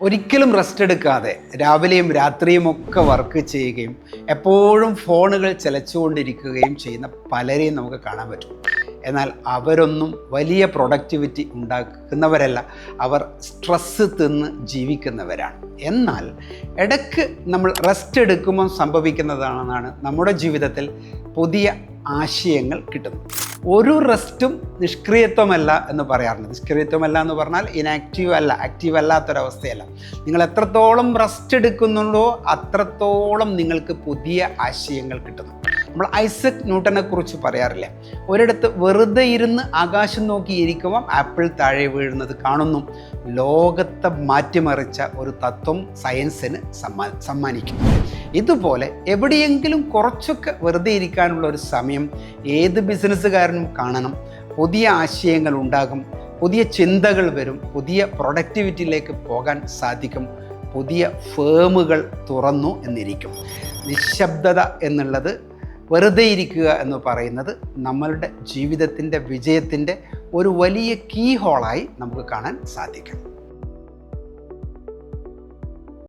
ഒരിക്കലും റെസ്റ്റ് എടുക്കാതെ രാവിലെയും രാത്രിയും ഒക്കെ വർക്ക് ചെയ്യുകയും എപ്പോഴും ഫോണുകൾ ചിലച്ചുകൊണ്ടിരിക്കുകയും ചെയ്യുന്ന പലരെയും നമുക്ക് കാണാൻ പറ്റും. എന്നാൽ അവരൊന്നും വലിയ പ്രൊഡക്ടിവിറ്റി ഉണ്ടാക്കുന്നവരല്ല, അവർ സ്ട്രെസ്സ് തിന്ന് ജീവിക്കുന്നവരാണ്. എന്നാൽ ഇടയ്ക്ക് നമ്മൾ റെസ്റ്റ് എടുക്കുമ്പം സംഭവിക്കുന്നതാണെന്നാണ് നമ്മുടെ ജീവിതത്തിൽ പുതിയ ആശയങ്ങൾ കിട്ടുന്നത്. ഒരു റെസ്റ്റും നിഷ്ക്രിയത്വമല്ല എന്ന് പറയാറുണ്ട്. നിഷ്ക്രിയത്വമല്ല എന്ന് പറഞ്ഞാൽ ഇനാക്റ്റീവ് അല്ല, ആക്റ്റീവ് അല്ലാത്തൊരവസ്ഥയല്ല. നിങ്ങൾ എത്രത്തോളം റെസ്റ്റ് എടുക്കുന്നുണ്ടോ അത്രത്തോളം നിങ്ങൾക്ക് പുതിയ ആശയങ്ങൾ കിട്ടുന്നു. നമ്മൾ ഐസക് ന്യൂട്ടനെ കുറിച്ച് പറയാറില്ല, ഒരിടത്ത് വെറുതെ ഇരുന്ന് ആകാശം നോക്കിയിരിക്കുമ്പം ആപ്പിൾ താഴെ വീഴുന്നത് കാണുന്നു. ലോകത്തെ മാറ്റിമറിച്ച ഒരു തത്വം സയൻസിന് സമ്മാനിക്കും. ഇതുപോലെ എവിടെയെങ്കിലും കുറച്ചൊക്കെ വെറുതെ ഇരിക്കാനുള്ള ഒരു സമയം ഏത് ബിസിനസ്സുകാരനും കാണണം. പുതിയ ആശയങ്ങൾ ഉണ്ടാകും, പുതിയ ചിന്തകൾ വരും, പുതിയ പ്രൊഡക്ടിവിറ്റിയിലേക്ക് പോകാൻ സാധിക്കും, പുതിയ ഫേമുകൾ തുറന്നു എന്നിരിക്കും. നിശബ്ദത എന്നുള്ളത്, വെറുതെ ഇരിക്കുക എന്ന് പറയുന്നത് നമ്മളുടെ ജീവിതത്തിൻ്റെ വിജയത്തിൻ്റെ ഒരു വലിയ കീ ഹോളായി നമുക്ക് കാണാൻ സാധിക്കും.